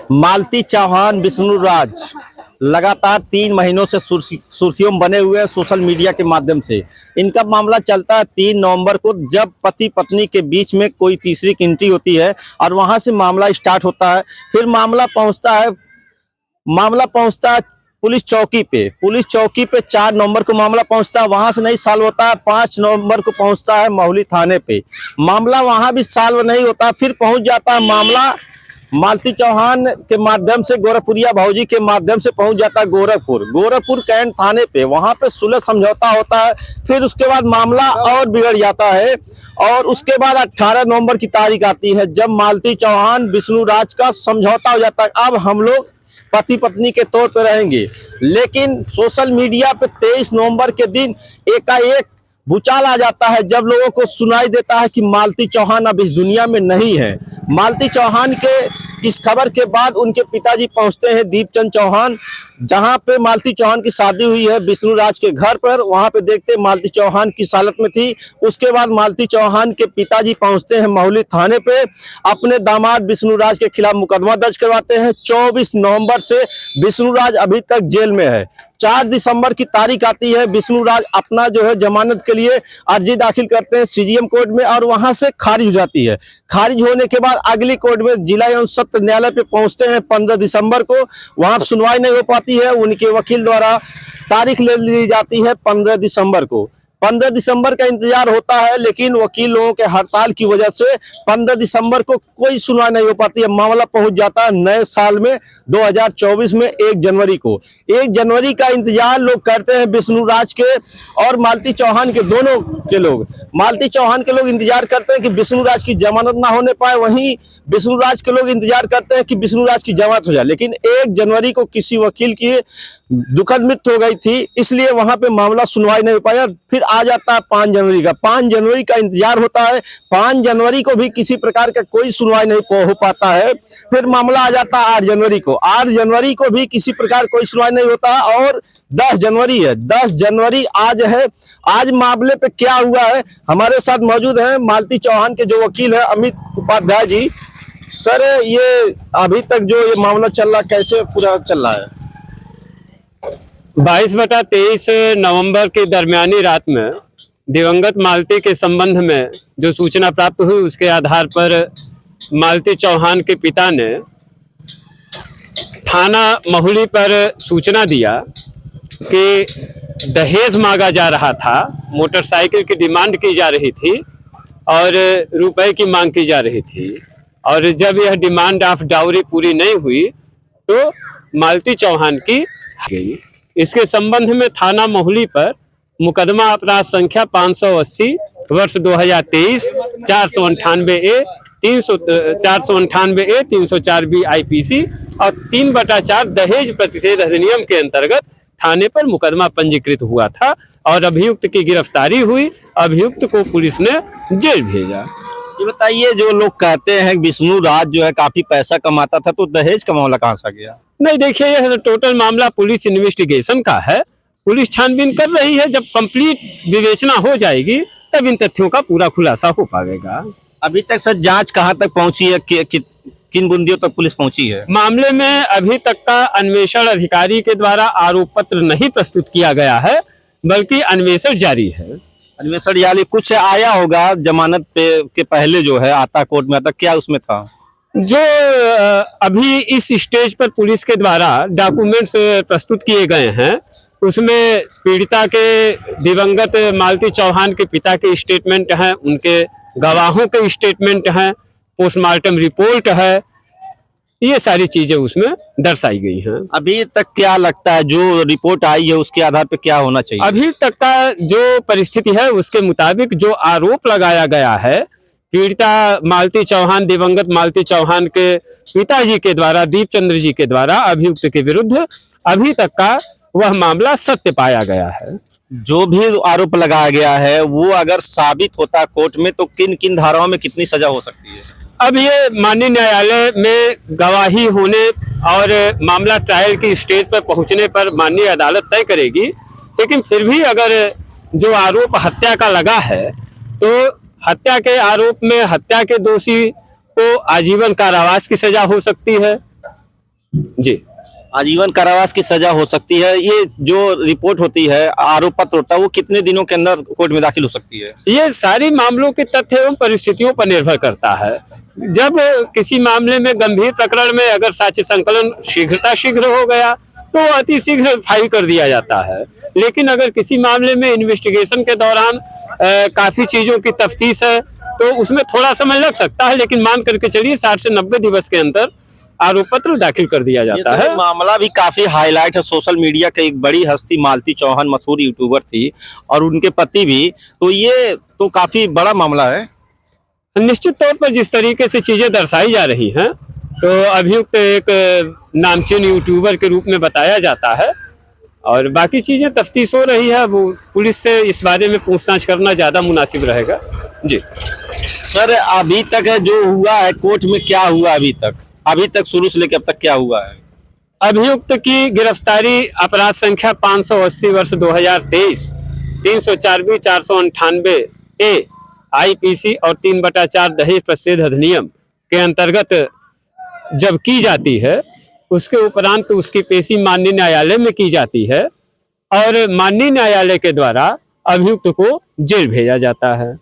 मालती चौहान विष्णुराज लगातार 3 महीनों से सुर्खियों में बने हुए हैं सोशल मीडिया के माध्यम से। इनका मामला चलता है 3 नवंबर को, जब पति पत्नी के बीच में कोई तीसरी की एंट्री होती है और वहां से मामला स्टार्ट होता है। फिर मामला पहुंचता है पुलिस चौकी पे 4 नवंबर को मामला पहुंचता है, वहां से नहीं सॉल्व होता है। 5 नवंबर को पहुंचता है महुली थाने पे, मामला वहां भी सॉल्व नहीं होता। फिर पहुंच जाता है मामला मालती चौहान के माध्यम से, गोरखपुरिया भौजी के माध्यम से पहुंच जाता है गोरखपुर कैंट थाने पे, वहां पे सुलह समझौता होता है। फिर उसके बाद मामला और बिगड़ जाता है और उसके बाद 18 नवंबर की तारीख आती है, जब मालती चौहान विष्णुराज का समझौता हो जाता है। अब हम लोग पति पत्नी के तौर पर रहेंगे, लेकिन सोशल मीडिया पे 23 नवंबर के दिन एकाएक भूचाल आ जाता है, जब लोगों को सुनाई देता है कि मालती चौहान अब इस दुनिया में नहीं है। मालती चौहान के इस खबर के बाद उनके पिताजी पहुंचते हैं दीपचंद चौहान, जहां पे मालती चौहान की शादी हुई है विष्णुराज के घर पर। वहां पे देखते मालती चौहान किस हालत में थी। उसके बाद मालती चौहान के पिताजी पहुंचते हैं महुली थाने पे, अपने दामाद विष्णुराज के खिलाफ मुकदमा दर्ज करवाते हैं। 24 नवंबर से विष्णुराज अभी तक जेल में है। 4 दिसंबर की तारीख आती है, विष्णुराज अपना जो है जमानत के लिए अर्जी दाखिल करते हैं सीजीएम कोर्ट में और वहां से खारिज हो जाती है। खारिज होने के बाद अगली कोर्ट में जिला एवं सत्र न्यायालय पे पहुंचते हैं 15 दिसंबर को, वहां सुनवाई नहीं हो पाती है। उनके वकील द्वारा तारीख ले ली जाती है 15 दिसंबर को। 15 दिसंबर का इंतजार होता है, लेकिन वकील लोगों के हड़ताल की वजह से 15 दिसंबर को कोई सुनवाई नहीं हो पाती है। मामला पहुंच जाता है नए साल में 2024 में 1 जनवरी को। 1 जनवरी का इंतजार लोग करते हैं विष्णुराज के और मालती चौहान के, दोनों के लोग। मालती चौहान के लोग इंतजार करते हैं कि विष्णुराज की जमानत ना होने पाए, वहीं विष्णुराज के लोग इंतजार करते हैं कि विष्णुराज की जमानत हो जाए। लेकिन 1 जनवरी को किसी वकील की दुखद मृत्यु हो गई थी, इसलिए वहां पे मामला सुनवाई नहीं हो पाया। फिर आ जाता है 5 जनवरी का। 5 जनवरी का इंतजार होता है, 5 जनवरी को भी किसी प्रकार का कोई सुनवाई नहीं हो पाता है। फिर मामला आ जाता है 8 जनवरी को। 8 जनवरी को भी किसी प्रकार कोई सुनवाई नहीं होता है और 10 जनवरी है। 10 जनवरी आज है। आज मामले पे क्या हुआ है, हमारे साथ मौजूद हैं मालती चौहान के जो वकील है अमित उपाध्याय जी। सर, ये अभी तक जो ये मामला चल रहा, कैसे पूरा चल रहा है? 22/23 नवंबर की दरमियानी रात में दिवंगत मालती के संबंध में जो सूचना प्राप्त हुई, उसके आधार पर मालती चौहान के पिता ने थाना महुली पर सूचना दिया कि दहेज मांगा जा रहा था, मोटरसाइकिल की डिमांड की जा रही थी और रुपए की मांग की जा रही थी। और जब यह डिमांड ऑफ डाउरी पूरी नहीं हुई तो मालती चौहान की गई। इसके संबंध में थाना महुली पर मुकदमा अपराध संख्या 580 वर्ष 2023 498A 304B IPC और 3/4 दहेज प्रतिषेध अधिनियम के अंतर्गत थाने पर मुकदमा पंजीकृत हुआ था और अभियुक्त की गिरफ्तारी हुई। अभियुक्त को पुलिस ने जेल भेजा। ये बताइए, जो लोग कहते हैं विष्णुराज जो है काफी पैसा कमाता था, तो दहेज का मामला कहाँ से आ गया? नहीं, देखिए, यह टोटल मामला पुलिस इन्वेस्टिगेशन का है। पुलिस छानबीन कर रही है। जब कंप्लीट विवेचना हो जाएगी तब इन तथ्यों का पूरा खुलासा हो पाएगा। अभी तक सर जांच कहाँ तक पहुंची है, किन बुंदियों तक पुलिस पहुंची है? मामले में अभी तक का अन्वेषण अधिकारी के द्वारा आरोप पत्र नहीं प्रस्तुत किया गया है, बल्कि अन्वेषण जारी है। अन्वेषण यानी कुछ आया होगा जमानत पे के पहले जो है आता कोर्ट में आता, क्या उसमें था? जो अभी इस स्टेज पर पुलिस के द्वारा डॉक्यूमेंट्स प्रस्तुत किए गए हैं, उसमें पीड़िता के दिवंगत मालती चौहान के पिता के स्टेटमेंट हैं, उनके गवाहों के स्टेटमेंट हैं, पोस्टमार्टम रिपोर्ट है, ये सारी चीजें उसमें दर्शाई गई हैं। अभी तक क्या लगता है जो रिपोर्ट आई है उसके आधार पर क्या होना चाहिए? अभी तक का जो परिस्थिति है उसके मुताबिक जो आरोप लगाया गया है पीड़िता मालती चौहान, दिवंगत मालती चौहान के पिताजी के द्वारा, दीपचंद्र जी के द्वारा अभियुक्त के विरुद्ध अभी तक का वह मामला सत्य पाया गया है। जो भी आरोप लगाया गया है वो अगर साबित होता कोर्ट में तो किन किन धाराओं में कितनी सजा हो सकती है? अब ये माननीय न्यायालय में गवाही होने और मामला ट्रायल की स्टेज पर पहुंचने पर माननीय अदालत तय करेगी। लेकिन फिर भी अगर जो आरोप हत्या का लगा है तो हत्या के आरोप में हत्या के दोषी को आजीवन कारावास की सजा हो सकती है जी। आजीवन कारावास की सजा हो सकती है। ये जो रिपोर्ट होती है, आरोप पत्र होता है, वो कितने दिनों के अंदर कोर्ट में दाखिल हो सकती है? ये सारी मामलों के तथ्य एवं परिस्थितियों पर निर्भर करता है। जब किसी मामले में गंभीर प्रकरण में अगर साक्ष्य संकलन शीघ्र हो गया तो अति शीघ्र फाइल कर दिया जाता है। लेकिन अगर किसी मामले में इन्वेस्टिगेशन के दौरान काफी चीजों की तफ्तीश है तो उसमें थोड़ा समय लग सकता है, लेकिन मान करके चलिए 60 से 90 दिवस के अंदर आरोप पत्र दाखिल कर दिया ये जाता सर है। मामला भी काफी हाईलाइट है सोशल मीडिया के। एक बड़ी हस्ती मालती चौहान मशहूर यूट्यूबर थी और उनके पति भी, तो ये तो काफी बड़ा मामला है। निश्चित तौर पर जिस तरीके से चीजें दर्शाई जा रही हैं तो अभियुक्त एक नामचीन यूट्यूबर के रूप में बताया जाता है और बाकी चीजें तफ्तीश हो रही है। वो पुलिस से इस बारे में पूछताछ करना ज्यादा मुनासिब रहेगा। जी सर अभी तक जो हुआ है कोर्ट में, क्या हुआ अभी तक शुरू से लेकर अब तक क्या हुआ है? अभियुक्त की गिरफ्तारी अपराध संख्या 580 वर्ष 2023 304 498 ए आईपीसी और 3/4 दहेज प्रतिषेध अधिनियम के अंतर्गत जब की जाती है उसके उपरांत उसकी पेशी माननीय न्यायालय में की जाती है और माननीय न्यायालय के द्वारा अभियुक्त को जेल भेजा जाता है।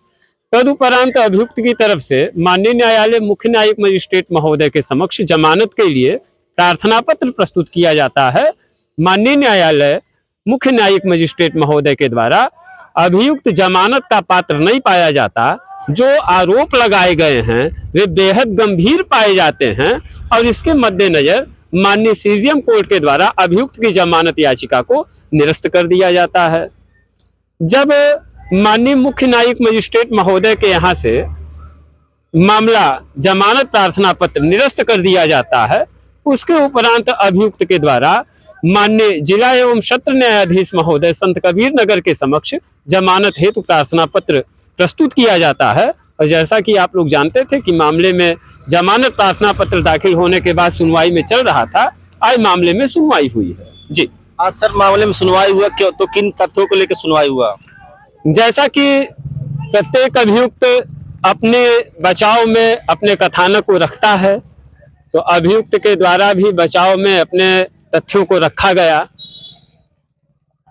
तदुपरांत अभियुक्त की तरफ से माननीय न्यायालय मुख्य न्यायिक मजिस्ट्रेट महोदय के समक्ष जमानत के लिए प्रार्थना पत्र प्रस्तुत किया जाता है। माननीय न्यायालय मुख्य न्यायिक मजिस्ट्रेट महोदय के द्वारा अभियुक्त जमानत का पात्र नहीं पाया जाता, जो आरोप लगाए गए हैं वे बेहद गंभीर पाए जाते हैं और इसके मद्देनजर माननीय सीजीएम कोर्ट के द्वारा अभियुक्त की जमानत याचिका को निरस्त कर दिया जाता है। जब माननीय मुख्य न्यायिक मजिस्ट्रेट महोदय के यहाँ से मामला जमानत प्रार्थना पत्र निरस्त कर दिया जाता है, उसके उपरांत अभियुक्त के द्वारा माननीय जिला एवं सत्र न्यायाधीश महोदय संत कबीर नगर के समक्ष जमानत हेतु प्रार्थना पत्र प्रस्तुत किया जाता है। और जैसा कि आप लोग जानते थे कि मामले में जमानत प्रार्थना पत्र दाखिल होने के बाद सुनवाई में चल रहा था, आज मामले में सुनवाई हुई है। जी आज सर मामले में सुनवाई हुआ, क्यों तो किन तथ्यों को लेकर सुनवाई हुआ? जैसा कि प्रत्येक अभियुक्त अपने बचाव में अपने कथानक को रखता है, तो अभियुक्त के द्वारा भी बचाव में अपने तथ्यों को रखा गया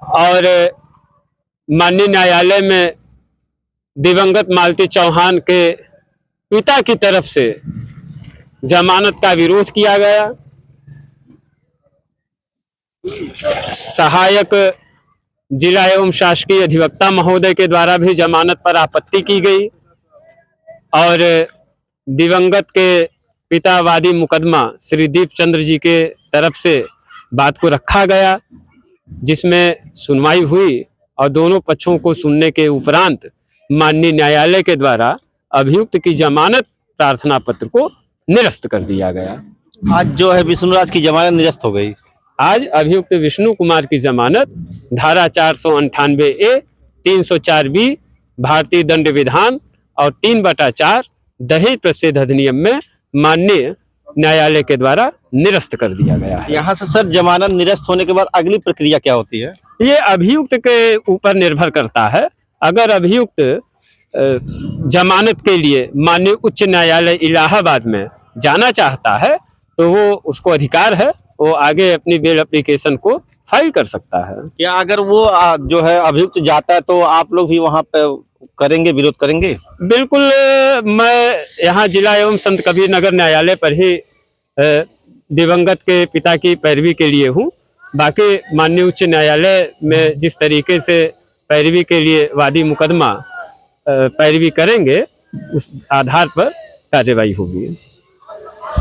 और माननीय न्यायालय में दिवंगत मालती चौहान के पिता की तरफ से जमानत का विरोध किया गया। सहायक जिला एवं शासकीय अधिवक्ता महोदय के द्वारा भी जमानत पर आपत्ति की गई और दिवंगत के पिता वादी मुकदमा श्री दीप चंद्र जी के तरफ से बात को रखा गया, जिसमें सुनवाई हुई और दोनों पक्षों को सुनने के उपरांत माननीय न्यायालय के द्वारा अभियुक्त की जमानत प्रार्थना पत्र को निरस्त कर दिया गया। आज जो है विष्णुराज की जमानत निरस्त हो गई। आज अभियुक्त विष्णु कुमार की जमानत धारा 498 ए 304 बी भारतीय दंड विधान और 3/4 दहेज प्रतिषेध अधिनियम में माननीय न्यायालय के द्वारा निरस्त कर दिया गया है। यहाँ से सर जमानत निरस्त होने के बाद अगली प्रक्रिया क्या होती है? ये अभियुक्त के ऊपर निर्भर करता है। अगर अभियुक्त जमानत के लिए माननीय उच्च न्यायालय इलाहाबाद में जाना चाहता है तो वो उसको अधिकार है, वो आगे अपनी बेल एप्लीकेशन को फाइल कर सकता है। या अगर वो जो है अभियुक्त जाता है तो आप लोग भी वहाँ पे करेंगे, विरोध करेंगे? बिल्कुल, मैं यहाँ जिला एवं संत कबीर नगर न्यायालय पर ही दिवंगत के पिता की पैरवी के लिए हूँ। बाकी माननीय उच्च न्यायालय में जिस तरीके से पैरवी के लिए वादी मुकदमा पैरवी करेंगे उस आधार पर कार्यवाही होगी।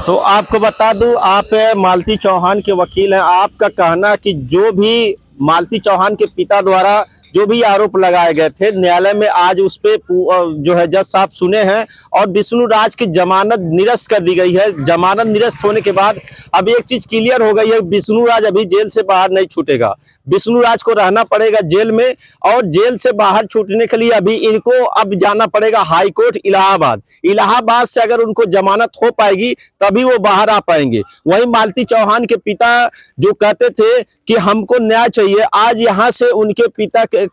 तो आपको बता दूं, आप मालती चौहान के वकील हैं। आपका कहना कि जो भी मालती चौहान के पिता द्वारा जो भी आरोप लगाए गए थे न्यायालय में, आज उस पे जो है जज साहब सुने हैं और विष्णु राज की जमानत निरस्त कर दी गई है। जमानत निरस्त होने के बाद अब एक चीज क्लियर हो गई है, विष्णु राज अभी जेल से बाहर नहीं छूटेगा। विष्णु राज को रहना पड़ेगा जेल में और जेल से बाहर छूटने के लिए अभी इनको अब जाना पड़ेगा हाई कोर्ट इलाहाबाद। इलाहाबाद से अगर उनको जमानत हो पाएगी तभी वो बाहर आ पाएंगे। वहीं मालती चौहान के पिता जो कहते थे कि हमको न्याय चाहिए, आज यहाँ से उनके पिता के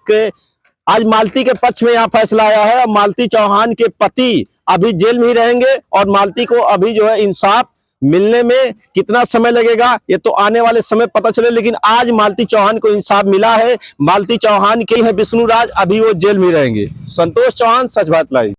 आज मालती के पक्ष में यहाँ फैसला आया है और मालती चौहान के पति अभी जेल में ही रहेंगे और मालती को अभी जो है इंसाफ मिलने में कितना समय लगेगा ये तो आने वाले समय पता चले, लेकिन आज मालती चौहान को इंसाफ मिला है। मालती चौहान के है विष्णु राज, अभी वो जेल में रहेंगे। संतोष चौहान, सच बात लाइव।